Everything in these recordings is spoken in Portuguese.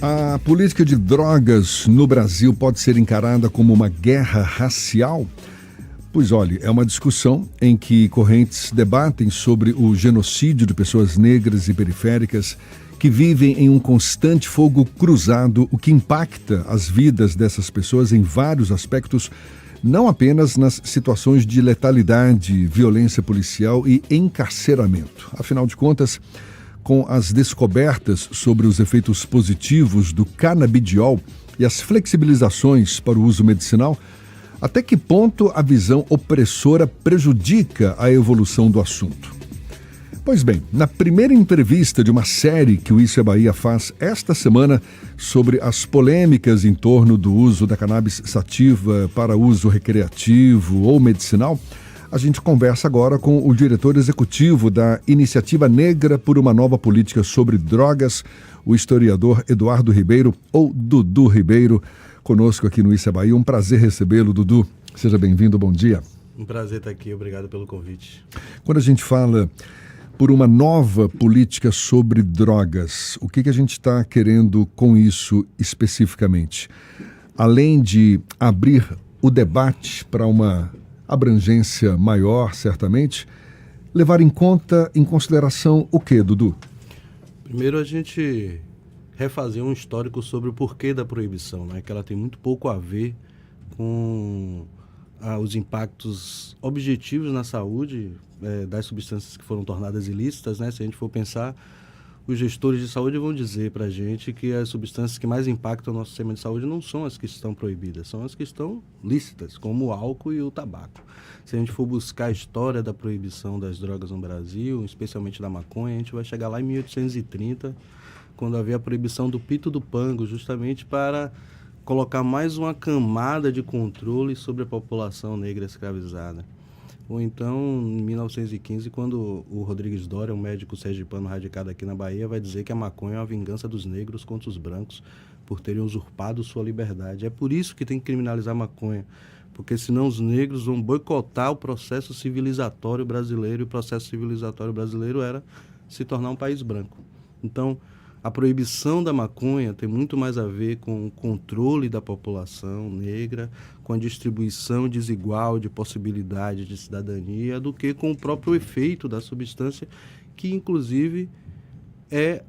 A política de drogas no Brasil pode ser encarada como uma guerra racial? Pois olhe, é uma discussão em que correntes debatem sobre o genocídio de pessoas negras e periféricas que vivem em um constante fogo cruzado, o que impacta as vidas dessas pessoas em vários aspectos, não apenas nas situações de letalidade, violência policial e encarceramento. Afinal de contas, com as descobertas sobre os efeitos positivos do canabidiol e as flexibilizações para o uso medicinal, até que ponto a visão opressora prejudica a evolução do assunto? Pois bem, na primeira entrevista de uma série que o Isso é Bahia faz esta semana sobre as polêmicas em torno do uso da cannabis sativa para uso recreativo ou medicinal, a gente conversa agora com o diretor executivo da Iniciativa Negra por uma Nova Política sobre Drogas, o historiador Eduardo Ribeiro, ou Dudu Ribeiro, conosco aqui no Isso é Bahia. Um prazer recebê-lo, Dudu. Seja bem-vindo, bom dia. Um prazer estar aqui, obrigado pelo convite. Quando a gente fala por uma nova política sobre drogas, o que a gente está querendo com isso especificamente? Além de abrir o debate para uma abrangência maior, certamente, levar em consideração o quê, Dudu? Primeiro, a gente refazer um histórico sobre o porquê da proibição, né? Que ela tem muito pouco a ver com os impactos objetivos na saúde das substâncias que foram tornadas ilícitas, né? Se a gente for pensar, os gestores de saúde vão dizer para a gente que as substâncias que mais impactam o nosso sistema de saúde não são as que estão proibidas, são as que estão lícitas, como o álcool e o tabaco. Se a gente for buscar a história da proibição das drogas no Brasil, especialmente da maconha, a gente vai chegar lá em 1830, quando havia a proibição do pito do pango, justamente para colocar mais uma camada de controle sobre a população negra escravizada. Ou então, em 1915, quando o Rodrigues Doria, um médico sergipano radicado aqui na Bahia, vai dizer que a maconha é uma vingança dos negros contra os brancos por terem usurpado sua liberdade. É por isso que tem que criminalizar a maconha, porque senão os negros vão boicotar o processo civilizatório brasileiro, e o processo civilizatório brasileiro era se tornar um país branco. Então, a proibição da maconha tem muito mais a ver com o controle da população negra, com a distribuição desigual de possibilidades de cidadania, do que com o próprio efeito da substância, que inclusive é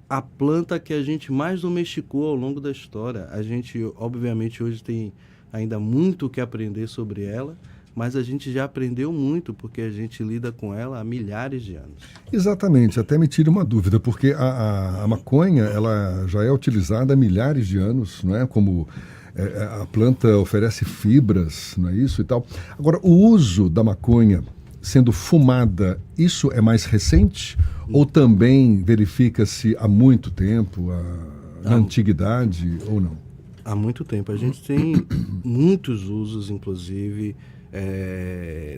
a planta que a gente mais domesticou ao longo da história. A gente, obviamente, hoje tem ainda muito o que aprender sobre ela, mas a gente já aprendeu muito, porque a gente lida com ela há milhares de anos. Exatamente, até me tira uma dúvida, porque a maconha ela já é utilizada há milhares de anos, não é? Como a planta oferece fibras, não é isso e tal. Agora, o uso da maconha sendo fumada, isso é mais recente? Ou também verifica-se há muito tempo, na antiguidade, ou não? Há muito tempo. A gente tem muitos usos, inclusive,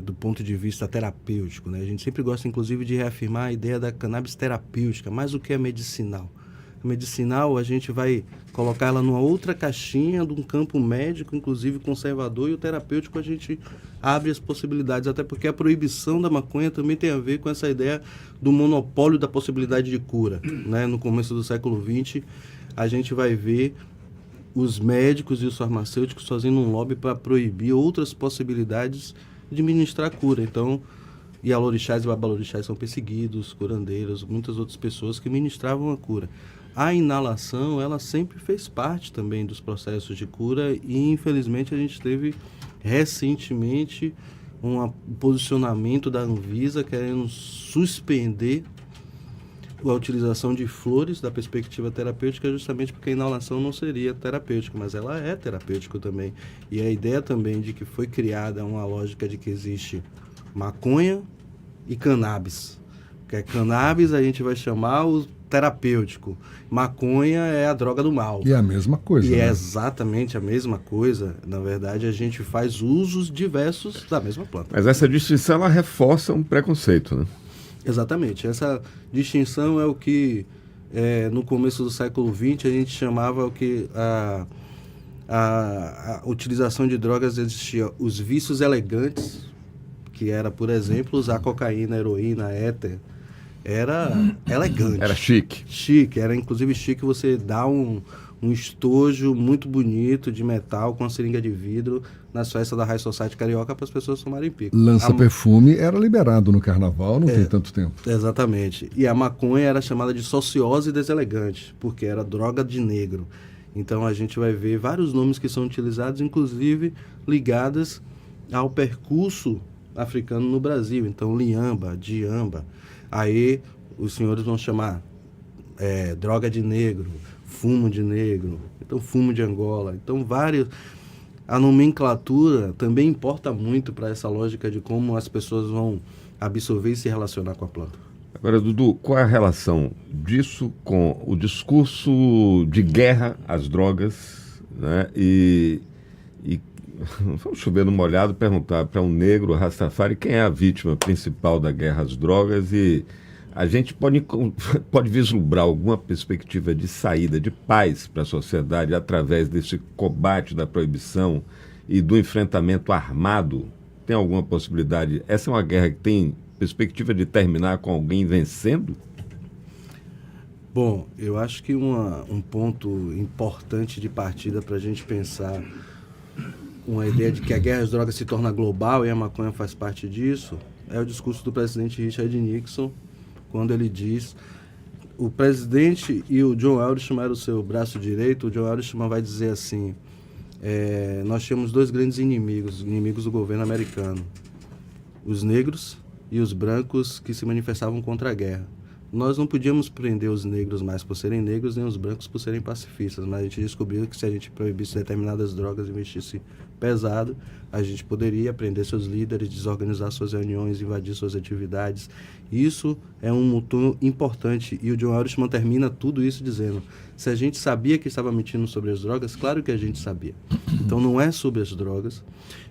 do ponto de vista terapêutico, né? A gente sempre gosta, inclusive, de reafirmar a ideia da cannabis terapêutica, mais do que a medicinal. A medicinal, a gente vai colocar ela numa outra caixinha de um campo médico, inclusive conservador, e o terapêutico a gente abre as possibilidades, até porque a proibição da maconha também tem a ver com essa ideia do monopólio da possibilidade de cura, né? No começo do século XX, a gente vai ver os médicos e os farmacêuticos fazendo um lobby para proibir outras possibilidades de ministrar cura. Então, ialorixás e babalorixás são perseguidos, curandeiros, muitas outras pessoas que ministravam a cura. A inalação, ela sempre fez parte também dos processos de cura e, infelizmente, a gente teve recentemente um posicionamento da Anvisa querendo suspender a utilização de flores da perspectiva terapêutica, justamente porque a inalação não seria terapêutica, mas ela é terapêutica também. E a ideia também de que foi criada uma lógica de que existe maconha e cannabis. Porque cannabis a gente vai chamar o terapêutico, maconha é a droga do mal. E é a mesma coisa. E né? é exatamente a mesma coisa. Na verdade, a gente faz usos diversos da mesma planta. Mas essa distinção, ela reforça um preconceito, né? Exatamente. Essa distinção é o que, no começo do século XX, a gente chamava o que a utilização de drogas existia os vícios elegantes, que era, por exemplo, usar cocaína, heroína, éter, era elegante. Era chique. Chique, era inclusive chique você dar um estojo muito bonito de metal com a seringa de vidro nas festas da High Society carioca para as pessoas tomarem pico. Lança-perfume era liberado no carnaval, não tem tanto tempo. Exatamente. E a maconha era chamada de sociose deselegante, porque era droga de negro. Então a gente vai ver vários nomes que são utilizados, inclusive ligados ao percurso africano no Brasil. Então liamba, diamba. Aí os senhores vão chamar droga de negro, fumo de negro, então fumo de Angola. Então vários... A nomenclatura também importa muito para essa lógica de como as pessoas vão absorver e se relacionar com a planta. Agora, Dudu, qual é a relação disso com o discurso de guerra às drogas, né? E vamos chover no molhado, perguntar para um negro Rastafari quem é a vítima principal da guerra às drogas, e a gente pode vislumbrar alguma perspectiva de saída, de paz para a sociedade através desse combate da proibição e do enfrentamento armado? Tem alguma possibilidade? Essa é uma guerra que tem perspectiva de terminar com alguém vencendo? Bom, eu acho que um ponto importante de partida para a gente pensar uma ideia de que a guerra às drogas se torna global e a maconha faz parte disso é o discurso do presidente Richard Nixon, quando ele diz... O presidente e o John Eldersham eram o seu braço direito. O John Eldersham vai dizer assim: nós tínhamos dois grandes inimigos do governo americano, os negros e os brancos que se manifestavam contra a guerra. Nós não podíamos prender os negros mais por serem negros, nem os brancos por serem pacifistas, mas a gente descobriu que se a gente proibisse determinadas drogas e investisse pesado, a gente poderia prender seus líderes, desorganizar suas reuniões, invadir suas atividades. Isso é um motor importante, e o John Eldersham termina tudo isso dizendo: se a gente sabia que estava mentindo sobre as drogas, claro que a gente sabia. Então não é sobre as drogas.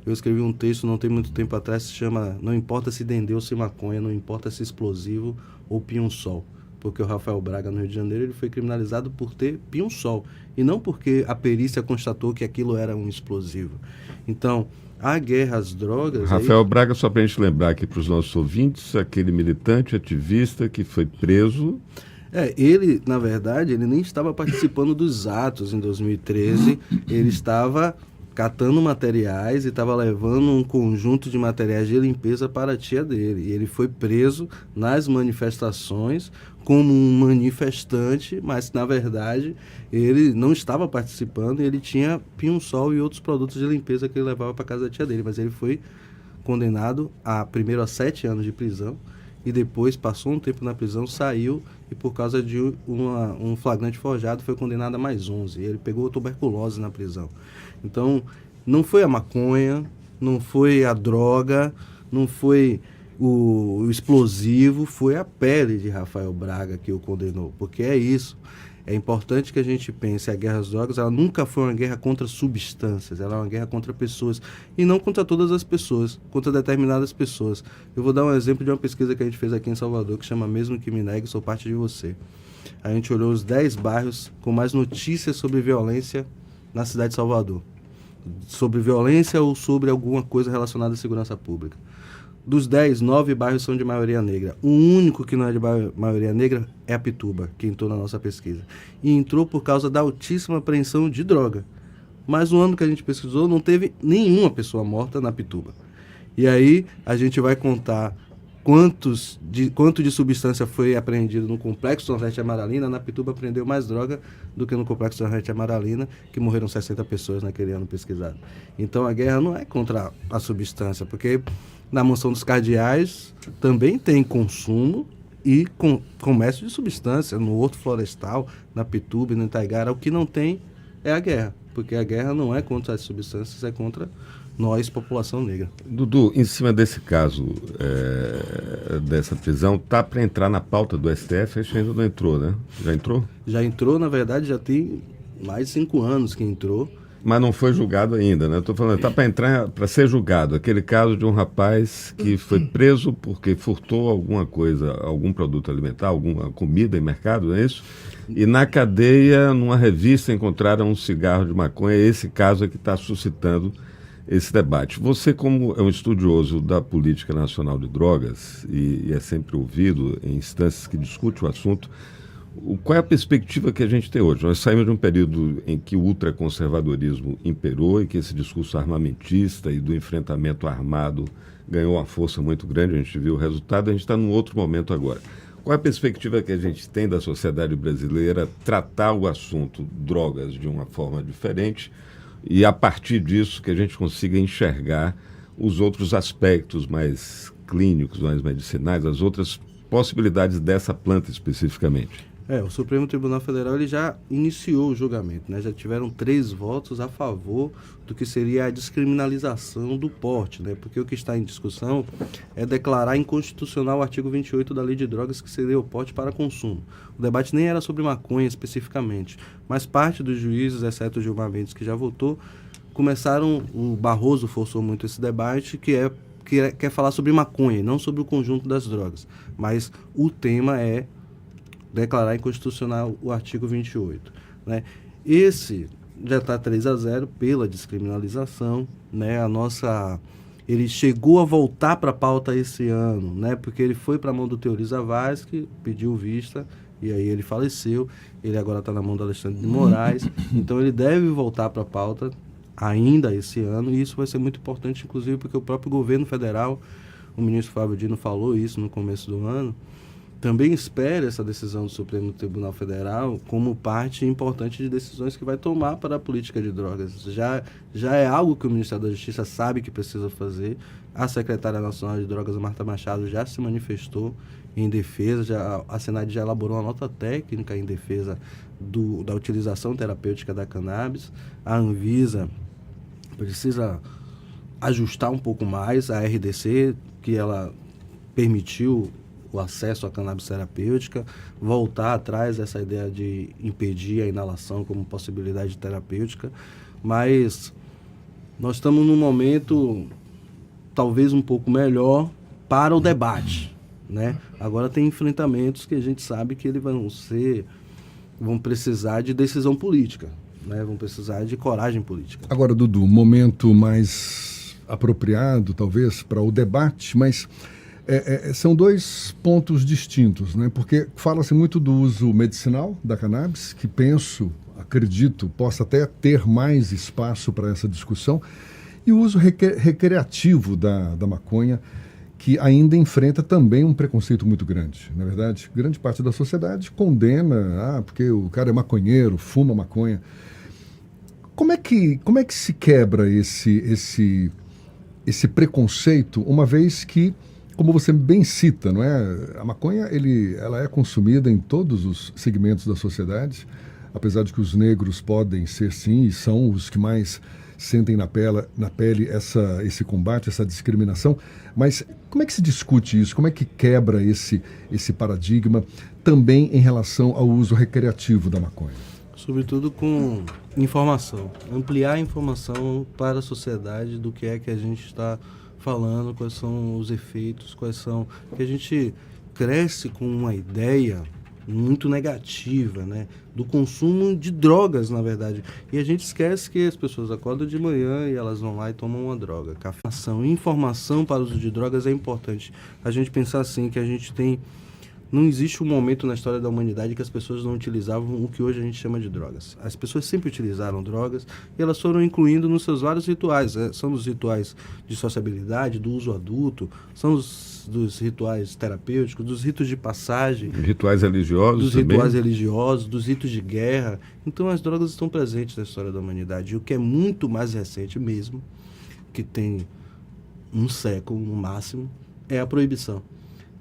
Eu escrevi um texto não tem muito tempo atrás que se chama Não importa se dendê ou se maconha, não importa se explosivo ou pinhão-sol. Porque o Rafael Braga, no Rio de Janeiro, ele foi criminalizado por ter pinhão-sol, e não porque a perícia constatou que aquilo era um explosivo. Então, a guerra às drogas... Rafael Braga, só para a gente lembrar aqui para os nossos ouvintes, aquele militante ativista que foi preso... ele, na verdade, ele nem estava participando dos atos em 2013, ele estava catando materiais e estava levando um conjunto de materiais de limpeza para a tia dele. E ele foi preso nas manifestações como um manifestante, mas, na verdade, ele não estava participando e ele tinha pinho-sol e outros produtos de limpeza que ele levava para casa da tia dele. Mas ele foi condenado primeiro a 7 anos de prisão, e depois passou um tempo na prisão, saiu, e por causa de um flagrante forjado foi condenado a mais 11. Ele pegou tuberculose na prisão. Então, não foi a maconha, não foi a droga, não foi o explosivo, foi a pele de Rafael Braga que o condenou. Porque é isso. É importante que a gente pense, a guerra às drogas, ela nunca foi uma guerra contra substâncias, ela é uma guerra contra pessoas, e não contra todas as pessoas, contra determinadas pessoas. Eu vou dar um exemplo de uma pesquisa que a gente fez aqui em Salvador, que chama Mesmo Que Me Negue, Sou Parte de Você. A gente olhou os 10 bairros com mais notícias sobre violência na cidade de Salvador. Sobre violência ou sobre alguma coisa relacionada à segurança pública. Dos 10, 9 bairros são de maioria negra. O único que não é de maioria negra é Apituba, que entrou na nossa pesquisa. E entrou por causa da altíssima apreensão de droga. Mas no ano que a gente pesquisou, não teve nenhuma pessoa morta na Apituba. E aí a gente vai contar quanto de substância foi apreendido no Complexo Nordeste Amaralina. Na Apituba apreendeu mais droga do que no Complexo Nordeste Amaralina, que morreram 60 pessoas naquele ano pesquisado. Então a guerra não é contra a substância, porque na Mansão dos Cardeais também tem consumo e comércio de substância, no Horto Florestal, na Apituba e no Itaigara. O que não tem é a guerra, porque a guerra não é contra as substâncias, é contra nós, população negra. Dudu, em cima desse caso, dessa prisão, tá para entrar na pauta do STF, acho que ainda não entrou, né? Já entrou? Já entrou, na verdade, já tem mais de 5 anos que entrou. Mas não foi julgado ainda, né? Estou falando, está para entrar, para ser julgado. Aquele caso de um rapaz que foi preso porque furtou alguma coisa, algum produto alimentar, alguma comida em mercado, não é isso? E na cadeia, numa revista, encontraram um cigarro de maconha. Esse caso é que está suscitando esse debate. Você, como é um estudioso da política nacional de drogas e é sempre ouvido em instâncias que discutem o assunto, qual é a perspectiva que a gente tem hoje? Nós saímos de um período em que o ultraconservadorismo imperou e que esse discurso armamentista e do enfrentamento armado ganhou uma força muito grande, a gente viu o resultado, a gente está num outro momento agora. Qual é a perspectiva que a gente tem da sociedade brasileira tratar o assunto drogas de uma forma diferente e, a partir disso, que a gente consiga enxergar os outros aspectos mais clínicos, mais medicinais, as outras possibilidades dessa planta especificamente? O Supremo Tribunal Federal ele já iniciou o julgamento, né? Já tiveram 3 votos a favor do que seria a descriminalização do porte, né? Porque o que está em discussão é declarar inconstitucional o artigo 28 da Lei de Drogas, que seria o porte para consumo. O debate nem era sobre maconha especificamente, mas parte dos juízes, exceto o Gilmar Mendes, que já votou, o Barroso forçou muito esse debate, que quer falar sobre maconha, não sobre o conjunto das drogas. Mas o tema é declarar inconstitucional o artigo 28. Né? Esse já está 3-0 pela descriminalização. Né? Ele chegou a voltar para a pauta esse ano, né? Porque ele foi para a mão do Teori Zavascki, que pediu vista, e aí ele faleceu. Ele agora está na mão do Alexandre de Moraes. Então ele deve voltar para a pauta ainda esse ano, e isso vai ser muito importante, inclusive porque o próprio governo federal, o ministro Fábio Dino falou isso no começo do ano, também espera essa decisão do Supremo Tribunal Federal como parte importante de decisões que vai tomar para a política de drogas. Já é algo que o Ministério da Justiça sabe que precisa fazer. A secretária nacional de drogas, Marta Machado, já se manifestou em defesa, a Senad já elaborou uma nota técnica em defesa da utilização terapêutica da cannabis. A Anvisa precisa ajustar um pouco mais a RDC, que ela permitiu o acesso à cannabis terapêutica, voltar atrás dessa ideia de impedir a inalação como possibilidade terapêutica, mas nós estamos num momento talvez um pouco melhor para o debate, né? Agora tem enfrentamentos que a gente sabe que eles vão precisar de decisão política, né? Vão precisar de coragem política. Agora, Dudu, momento mais apropriado talvez para o debate, mas são 2 pontos distintos, né? Porque fala-se muito do uso medicinal da cannabis, que acredito, possa até ter mais espaço para essa discussão, e o uso recreativo da maconha, que ainda enfrenta também um preconceito muito grande. Na verdade, grande parte da sociedade condena, porque o cara é maconheiro, fuma maconha. Como é que se quebra esse preconceito, uma vez que, como você bem cita, não é? A maconha ela é consumida em todos os segmentos da sociedade, apesar de que os negros podem ser sim e são os que mais sentem na pele esse combate, essa discriminação. Mas como é que se discute isso? Como é que quebra esse paradigma também em relação ao uso recreativo da maconha? Sobretudo com informação, ampliar a informação para a sociedade do que é que a gente está falando, quais são os efeitos, que a gente cresce com uma ideia muito negativa, né, do consumo de drogas, na verdade. E a gente esquece que as pessoas acordam de manhã e elas vão lá e tomam uma droga. Informação para o uso de drogas é importante. A gente pensar assim, que não existe um momento na história da humanidade que as pessoas não utilizavam o que hoje a gente chama de drogas. As pessoas sempre utilizaram drogas e elas foram incluindo nos seus vários rituais. São os rituais de sociabilidade, do uso adulto, são dos rituais terapêuticos, dos ritos de passagem. Rituais religiosos também. Rituais religiosos, dos ritos de guerra. Então as drogas estão presentes na história da humanidade. E o que é muito mais recente mesmo, que tem um século no máximo, é a proibição.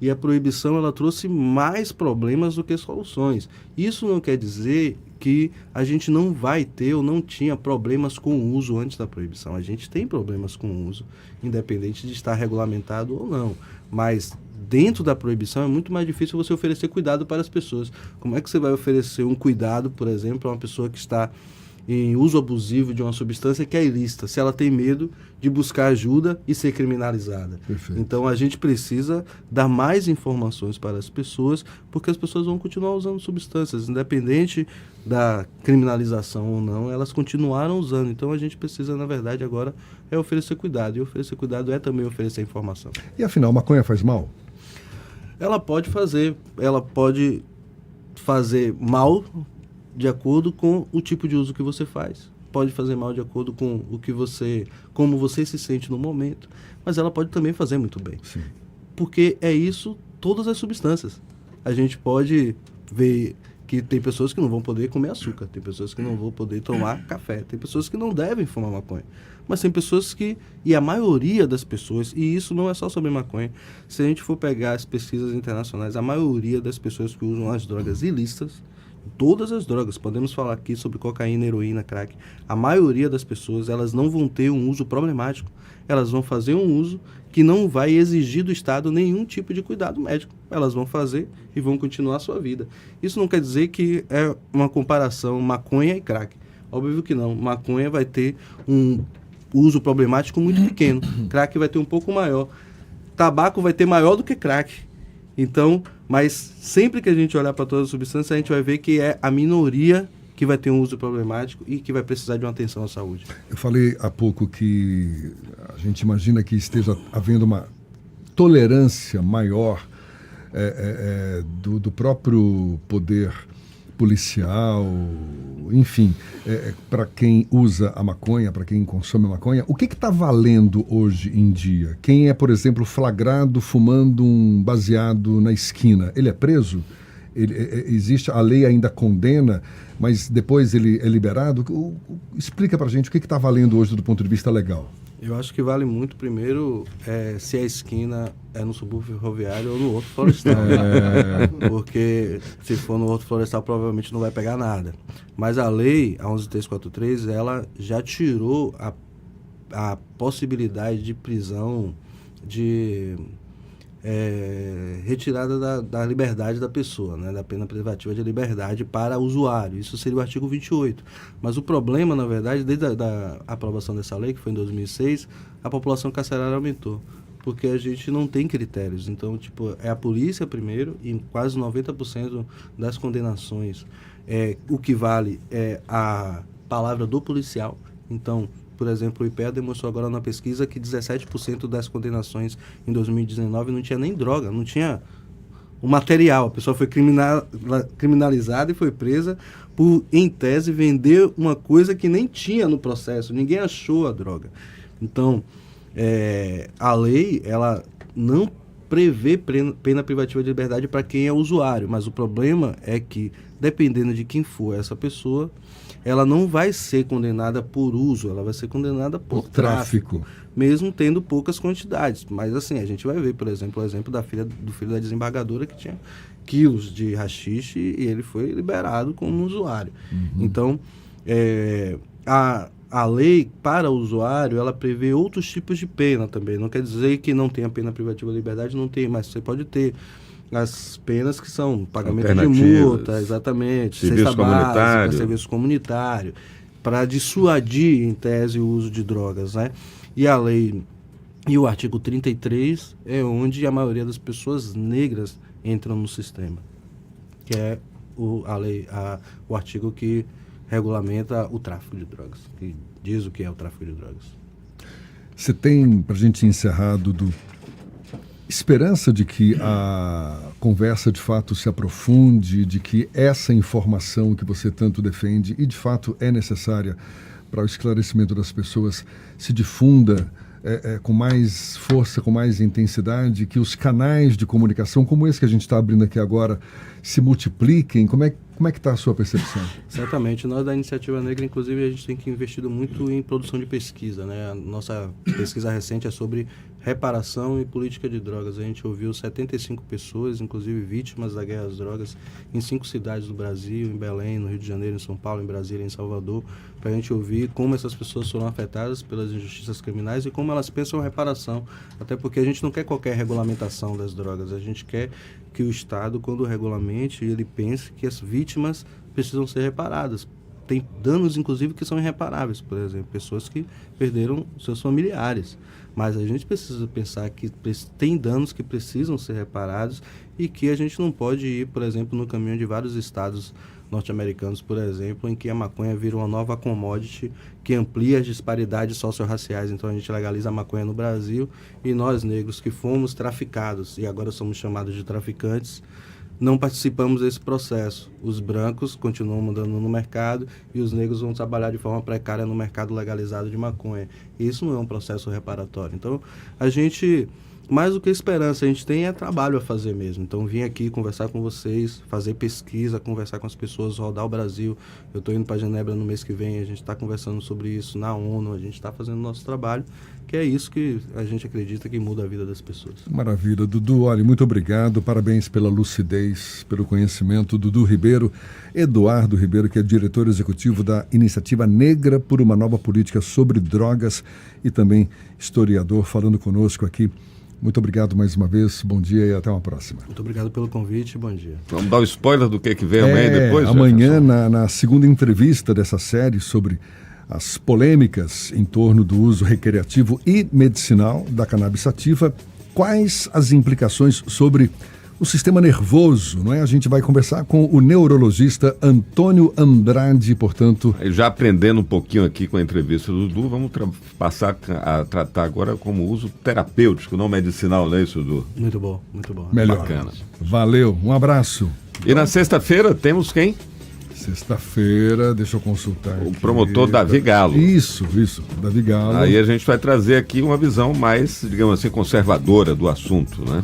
E a proibição ela trouxe mais problemas do que soluções. Isso não quer dizer que a gente não vai ter ou não tinha problemas com o uso antes da proibição. A gente tem problemas com o uso, independente de estar regulamentado ou não. Mas dentro da proibição é muito mais difícil você oferecer cuidado para as pessoas. Como é que você vai oferecer um cuidado, por exemplo, a uma pessoa que está em uso abusivo de uma substância que é ilícita, se ela tem medo de buscar ajuda e ser criminalizada. Perfeito. Então a gente precisa dar mais informações para as pessoas, porque as pessoas vão continuar usando substâncias, independente da criminalização ou não, elas continuaram usando. Então a gente precisa, na verdade, agora oferecer cuidado, e oferecer cuidado é também oferecer informação. E afinal, maconha faz mal? Ela pode fazer mal de acordo com o tipo de uso que você faz. Pode fazer mal de acordo com como você se sente no momento, mas ela pode também fazer muito bem. Sim. Porque é isso todas as substâncias. A gente pode ver que tem pessoas que não vão poder comer açúcar, tem pessoas que não vão poder tomar café, tem pessoas que não devem fumar maconha. Mas tem pessoas e a maioria das pessoas, e isso não é só sobre maconha, se a gente for pegar as pesquisas internacionais, a maioria das pessoas que usam as drogas ilícitas, todas as drogas, podemos falar aqui sobre cocaína, heroína, crack, a maioria das pessoas, elas não vão ter um uso problemático, elas vão fazer um uso que não vai exigir do Estado nenhum tipo de cuidado médico. Elas vão fazer e vão continuar a sua vida. Isso não quer dizer que é uma comparação maconha e crack. Óbvio que não. Maconha vai ter um uso problemático muito pequeno. Crack vai ter um pouco maior. Tabaco vai ter maior do que crack. Então, mas sempre que a gente olhar para todas as substâncias, a gente vai ver que é a minoria que vai ter um uso problemático e que vai precisar de uma atenção à saúde. Eu falei há pouco que a gente imagina que esteja havendo uma tolerância maior do próprio poder policial, enfim, para quem usa a maconha, para quem consome a maconha. O que está valendo hoje em dia? Quem é, por exemplo, flagrado fumando um baseado na esquina, ele é preso? Existe, a lei ainda condena, mas depois ele é liberado? Explica para a gente o que está valendo hoje do ponto de vista legal. Eu acho que vale muito, primeiro, se a esquina é no subúrbio ferroviário ou no Horto Florestal. Porque se for no Horto Florestal, provavelmente não vai pegar nada. Mas a lei, a 11.343, ela já tirou a possibilidade de prisão, de retirada da liberdade da pessoa, né, da pena privativa de liberdade para o usuário. Isso seria o artigo 28. Mas o problema, na verdade, desde a aprovação dessa lei, que foi em 2006, a população carcerária aumentou, porque a gente não tem critérios. Então, é a polícia primeiro, e quase 90% das condenações, o que vale é a palavra do policial. Então, por exemplo, o IPEA demonstrou agora na pesquisa que 17% das condenações em 2019 não tinha nem droga, não tinha o material. A pessoa foi criminalizada e foi presa por, em tese, vender uma coisa que nem tinha no processo. Ninguém achou a droga. Então, a lei, ela não prevê pena privativa de liberdade para quem é usuário, mas o problema é que, dependendo de quem for essa pessoa, ela não vai ser condenada por uso, ela vai ser condenada por tráfico, mesmo tendo poucas quantidades. Mas assim, a gente vai ver, por exemplo, o exemplo do filho da desembargadora, que tinha quilos de haxixe e ele foi liberado como usuário. Então, a lei para o usuário, ela prevê outros tipos de pena também. Não quer dizer que não tenha pena privativa de liberdade, não tem, mas você pode ter as penas que são pagamento de multa, exatamente, serviço comunitário, serviço comunitário, para dissuadir, em tese, o uso de drogas, né? E a lei, e o artigo 33 é onde a maioria das pessoas negras entram no sistema, que é o artigo que regulamenta o tráfico de drogas, que diz o que é o tráfico de drogas. Você tem, para a gente encerrar, Dudu, esperança de que a conversa de fato se aprofunde, de que essa informação que você tanto defende e de fato é necessária para o esclarecimento das pessoas se difunda com mais força, com mais intensidade, que os canais de comunicação, como esse que a gente está abrindo aqui agora, se multipliquem? Como é que está a sua percepção? Certamente. Nós da Iniciativa Negra, inclusive, a gente tem que investir muito em produção de pesquisa, né? A nossa pesquisa recente é sobre reparação e política de drogas. A gente ouviu 75 pessoas, inclusive vítimas da guerra às drogas, em 5 cidades do Brasil, em Belém, no Rio de Janeiro, em São Paulo, em Brasília, em Salvador, para a gente ouvir como essas pessoas foram afetadas pelas injustiças criminais e como elas pensam a reparação. Até porque a gente não quer qualquer regulamentação das drogas, a gente quer que o Estado, quando regulamente, ele pense que as vítimas precisam ser reparadas tem danos, inclusive, que são irreparáveis. Por exemplo, pessoas que perderam seus familiares. Mas a gente precisa pensar que tem danos que precisam ser reparados e que a gente não pode ir, por exemplo, no caminho de vários estados norte-americanos, por exemplo, em que a maconha vira uma nova commodity que amplia as disparidades socio-raciais. Então a gente legaliza a maconha no Brasil e nós, negros, que fomos traficados e agora somos chamados de traficantes, não participamos desse processo. Os brancos continuam mandando no mercado e os negros vão trabalhar de forma precária no mercado legalizado de maconha. Isso não é um processo reparatório. Então, a gente, mais do que esperança, a gente tem trabalho a fazer mesmo. Então, vim aqui conversar com vocês, fazer pesquisa, conversar com as pessoas, rodar o Brasil. Eu estou indo para Genebra no mês que vem, a gente está conversando sobre isso na ONU, a gente está fazendo o nosso trabalho, que é isso que a gente acredita que muda a vida das pessoas. Maravilha. Dudu, olha, muito obrigado, parabéns pela lucidez, pelo conhecimento. Dudu Ribeiro, Eduardo Ribeiro, que é diretor executivo da Iniciativa Negra por uma Nova Política sobre Drogas e também historiador, falando conosco aqui. Muito obrigado mais uma vez, bom dia e até uma próxima. Muito obrigado pelo convite, bom dia. Vamos dar o spoiler do que vem amanhã e depois? Amanhã, na segunda entrevista dessa série sobre as polêmicas em torno do uso recreativo e medicinal da cannabis sativa, quais as implicações sobre o sistema nervoso, não é? A gente vai conversar com o neurologista Antônio Andrade, portanto... Já aprendendo um pouquinho aqui com a entrevista do Dudu, vamos passar a tratar agora como uso terapêutico, não medicinal, não é isso, Dudu? Muito bom, muito bom. Melhor. Bacana. Valeu, um abraço. E na sexta-feira temos quem? Sexta-feira, deixa eu consultar O aqui. promotor Davi Galo. Isso, Davi Galo. Aí a gente vai trazer aqui uma visão mais, digamos assim, conservadora do assunto, né?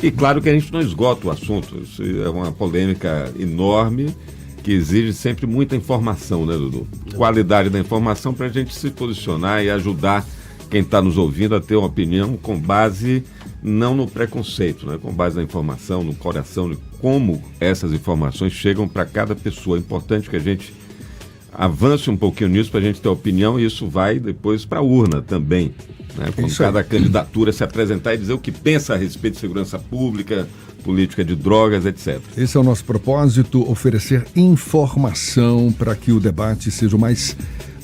E claro que a gente não esgota o assunto, isso é uma polêmica enorme que exige sempre muita informação, né, Dudu? Qualidade da informação para a gente se posicionar e ajudar quem está nos ouvindo a ter uma opinião com base não no preconceito, né? Com base na informação, no coração, de como essas informações chegam para cada pessoa. É importante que a gente avance um pouquinho nisso para a gente ter opinião e isso vai depois para a urna também. Né? Quando cada candidatura se apresentar e dizer o que pensa a respeito de segurança pública, política de drogas, etc. Esse é o nosso propósito, oferecer informação para que o debate seja o mais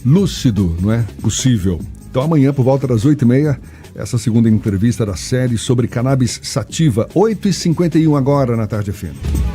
lúcido, não é, possível. Então amanhã, por volta das 8h30, essa segunda entrevista da série sobre cannabis sativa, 8h51 agora na Tarde FM.